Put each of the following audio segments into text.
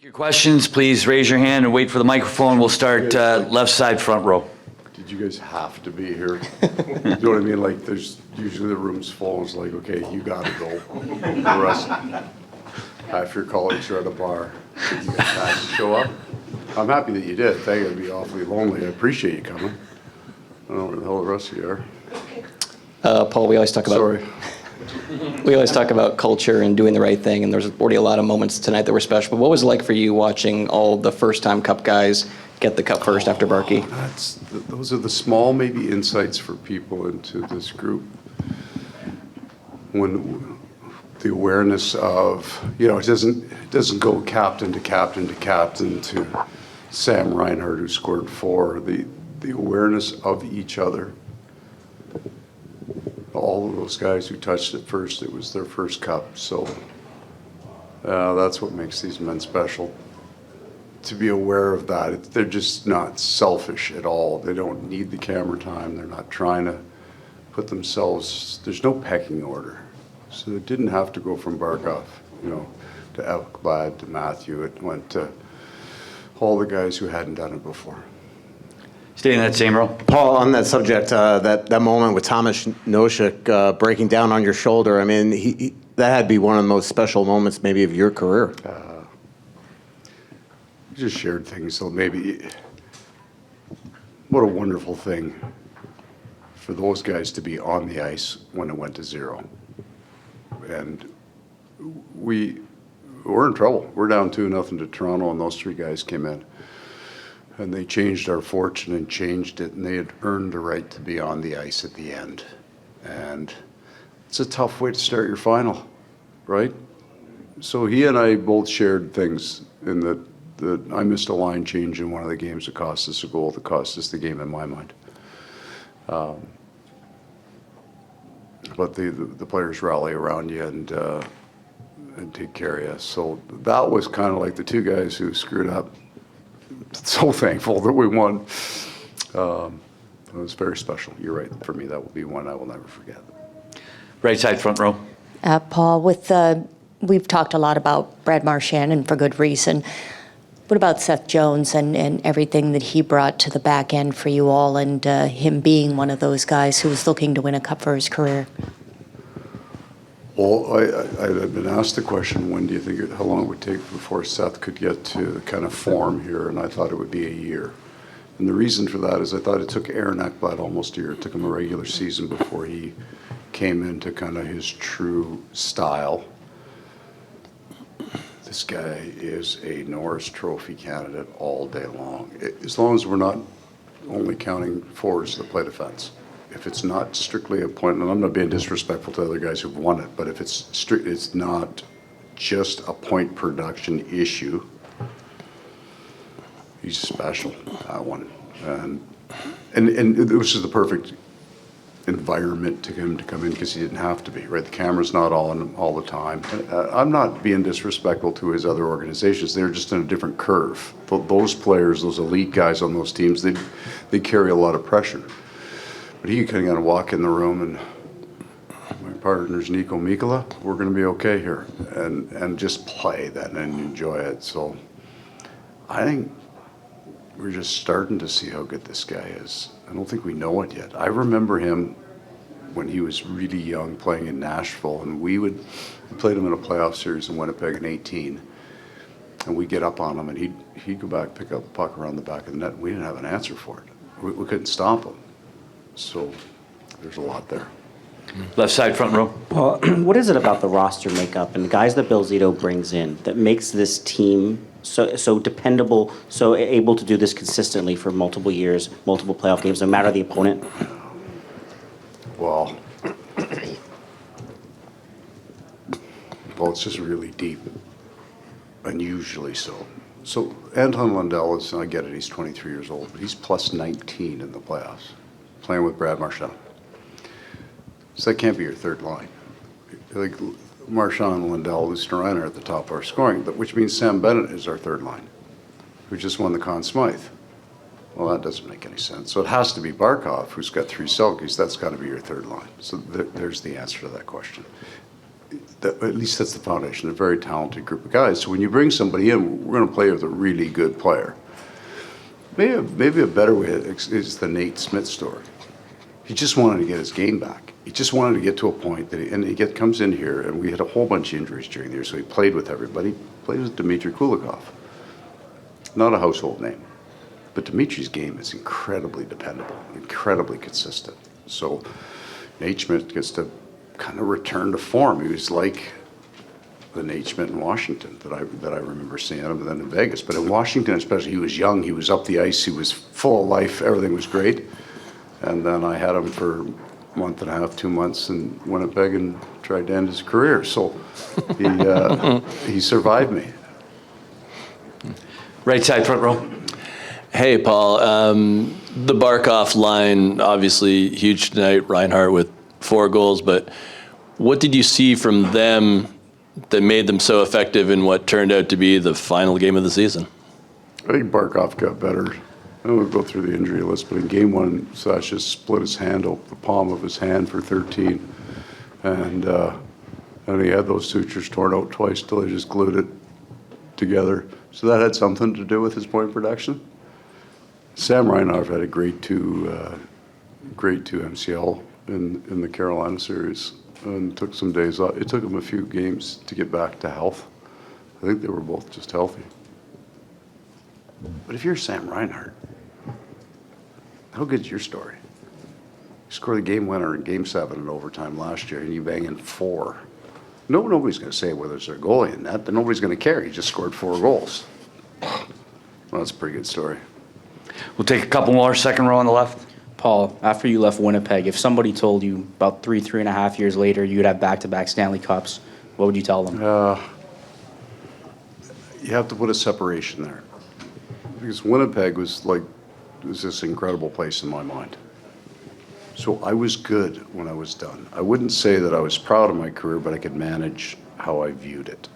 Your questions, please raise your hand and wait for the microphone. We'll start left side, front row. Did you guys have to be here? You know what I mean? Like, there's usually the room's full. It's like, okay, you gotta go. The rest, half your colleagues are at a bar. Did you guys have to show up? I'm happy that you did. Thank you. It'd be awfully lonely. I appreciate you coming. I don't know where the hell the rest of you are. Paul, we always talk about Sorry. we always talk about culture and doing the right thing, and there's already a lot of moments tonight that were special. But what was it like for you watching all the first-time Cup guys get the Cup first after Barkey? Those are the small, maybe, insights for people into this group. When the awareness of, you know, it doesn't go captain to captain to captain to Sam Reinhart, who scored 4. The awareness of each other. All of those guys who touched it first, it was their first Cup. So that's what makes these men special. To be aware of that, they're just not selfish at all. They don't need the camera time. They're not trying to put themselves, there's no pecking order. So it didn't have to go from Barkov, you know, to Ekblad, to Matthew. It went to all the guys who hadn't done it before. Stay in that same row. Paul, on that subject, that moment with Thomas Nosek breaking down on your shoulder, I mean, that had to be one of the most special moments maybe of your career. Just shared things, so maybe what a wonderful thing for those guys to be on the ice when it went to 0. And we're in trouble. We're down 2-0 to Toronto, and those 3 guys came in. And they changed our fortune and changed it, and they had earned the right to be on the ice at the end. And it's a tough way to start your final, right? So he and I both shared things in that I missed a line change in one of the games that cost us a goal, that cost us the game in my mind. But the players rally around you and take care of you. So that was kind of like the 2 guys who screwed up. So thankful that we won. It was very special. You're right. For me, that will be one I will never forget. Right side, front row. Paul, we've talked a lot about Brad Marchand, and for good reason. What about Seth Jones and everything that he brought to the back end for you all, and him being one of those guys who was looking to win a Cup for his career? Well, I've been asked the question, when do you think, how long it would take before Seth could get to the kind of form here, and I thought it would be a year. And the reason for that is I thought it took Aaron Ekblad almost a year. It took him a regular season before he came into kind of his true style. This guy is a Norris Trophy candidate all day long, as long as we're not only counting forwards that play defense. If it's not strictly a point, and I'm not being disrespectful to other guys who've won it, but if it's not just a point production issue, he's special, that one. And it was just the perfect environment to him to come in because he didn't have to be, right? The camera's not on all the time. I'm not being disrespectful to his other organizations. They're just in a different curve. Those players, those elite guys on those teams, they carry a lot of pressure. But he could kind of walk in the room and my partner's Nico Mikkola, we're going to be okay here, and just play that and enjoy it. So I think we're just starting to see how good this guy is. I don't think we know it yet. I remember him when he was really young playing in Nashville, and we played him in a playoff series in Winnipeg in 18, and we'd get up on him, and he'd go back, pick up the puck around the back of the net, and we didn't have an answer for it. We couldn't stop him. So there's a lot there. Left side, front row. Well, what is it about the roster makeup and the guys that Bill Zito brings in that makes this team so dependable, so able to do this consistently for multiple years, multiple playoff games, no matter the opponent? Well, it's just really deep, unusually so. So Anton Lundell is, I get it, he's 23 years old, but he's plus 19 in the playoffs, playing with Brad Marchand. So that can't be your third line. Like Marchand, Lundell, Lustein are at the top of our scoring, which means Sam Bennett is our third line, who just won the Conn Smythe. Well, that doesn't make any sense. So it has to be Barkov, who's got 3 Selkes. That's got to be your third line. So there's the answer to that question. at least that's the foundation, a very talented group of guys. So when you bring somebody in, we're going to play with a really good player. Maybe a better way is the Nate Smith story. He just wanted to get his game back. He just wanted to get to a point that comes in here, and we had a whole bunch of injuries during the year, so he played with everybody. He played with Dmitry Kulikov. Not a household name, but Dmitri's game is incredibly dependable, incredibly consistent. So Nate Schmidt gets to kind of return to form. He was like the Nate Schmidt in Washington that I remember seeing him, and then in Vegas. But in Washington especially, he was young, he was up the ice, he was full of life, everything was great. And then I had him for a month and a half, 2 months in Winnipeg and tried to end his career. So he survived me. Right side, front row. Hey, Paul. The Barkov line, obviously huge tonight. Reinhart with 4 goals, but what did you see from them that made them so effective in what turned out to be the final game of the season? I think Barkov got better. I won't go through the injury list, but in game 1, Sasha split his hand open, the palm of his hand for 13. And he had those sutures torn out twice till he just glued it together. So that had something to do with his point production. Sam Reinhart had a grade 2 MCL in the Carolina series and took some days off. It took him a few games to get back to health. I think they were both just healthy. But if you're Sam Reinhart, how good's your story? You scored the game winner in Game 7 in overtime last year, and you bang in 4. Nobody's going to say whether it's a goalie in that. Nobody's going to care. He just scored 4 goals. Well, that's a pretty good story. We'll take a couple more, second row on the left. Paul, after you left Winnipeg, if somebody told you about 3.5 years later you'd have back-to-back Stanley Cups, what would you tell them? You have to put a separation there. Because Winnipeg was this incredible place in my mind. So I was good when I was done. I wouldn't say that I was proud of my career, but I could manage how I viewed it.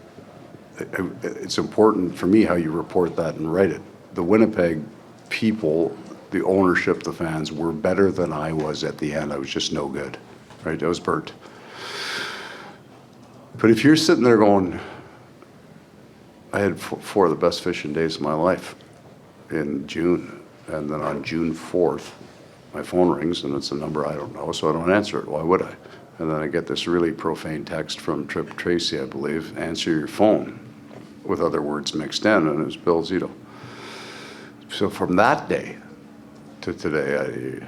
It's important for me how you report that and write it. The Winnipeg people, the ownership, the fans were better than I was at the end. I was just no good, right? I was burnt. But if you're sitting there going, I had 4 of the best fishing days of my life in June, and then on June 4th, my phone rings, and it's a number I don't know, so I don't answer it. Why would I? And then I get this really profane text from Trip Tracy, I believe, answer your phone, with other words mixed in, and it was Bill Zito. So from that day to today,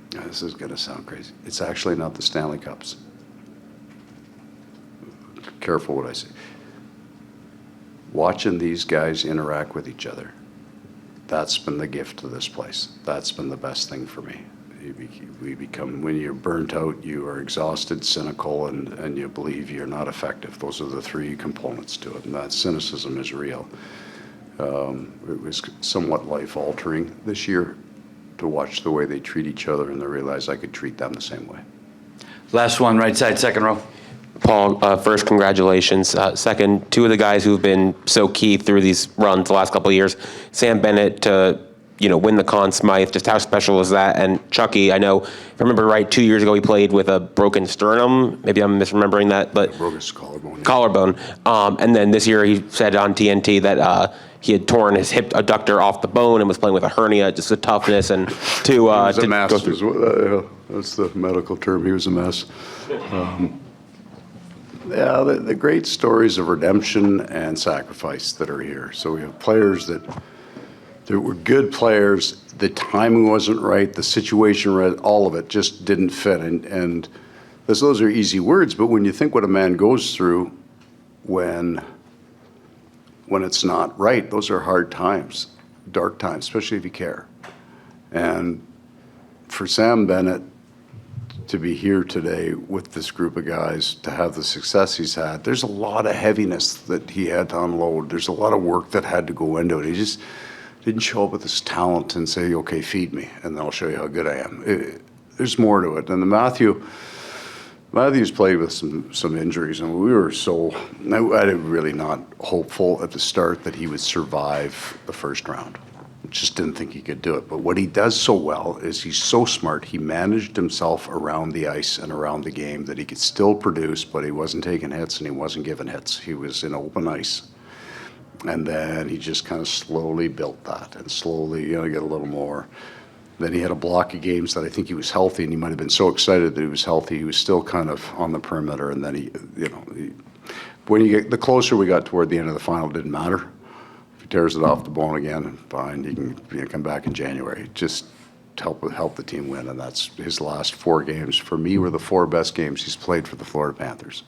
this is going to sound crazy. It's actually not the Stanley Cups. Careful what I say. Watching these guys interact with each other, that's been the gift to this place. That's been the best thing for me. We become, when you're burnt out, you are exhausted, cynical, and you believe you're not effective. Those are the 3 components to it, and that cynicism is real. It was somewhat life-altering this year to watch the way they treat each other, and to realize I could treat them the same way. Last one, right side, second row. Paul, first, congratulations. Second, 2 of the guys who've been so key through these runs the last couple of years, Sam Bennett to win the Conn Smythe, just how special is that? And Chucky, I know, if I remember right, 2 years ago he played with a broken sternum. Maybe I'm misremembering that, but Broke his collarbone. Collarbone. And then this year he said on TNT that he had torn his hip adductor off the bone and was playing with a hernia, just the toughness and to He was a to mess. go through. That's the medical term. He was a mess. Yeah, the great stories of redemption and sacrifice that are here. So we have players that were good players. The timing wasn't right. The situation, all of it just didn't fit. And those are easy words, but when you think what a man goes through when it's not right, those are hard times, dark times, especially if you care. And for Sam Bennett to be here today with this group of guys, to have the success he's had, there's a lot of heaviness that he had to unload. There's a lot of work that had to go into it. He just didn't show up with his talent and say, okay, feed me, and then I'll show you how good I am. There's more to it. And Matthew's played with some injuries, and we were I was really not hopeful at the start that he would survive the first round. Just didn't think he could do it. But what he does so well is he's so smart. He managed himself around the ice and around the game that he could still produce, but he wasn't taking hits and he wasn't giving hits. He was in open ice. And then he just kind of slowly built that and slowly, get a little more. Then he had a block of games that I think he was healthy, and he might have been so excited that he was healthy. He was still kind of on the perimeter, and then when you get the closer we got toward the end of the final, it didn't matter. If he tears it off the bone again, fine. He can come back in January. Just help the team win, and that's his last 4 games. For me, were the 4 best games he's played for the Florida Panthers.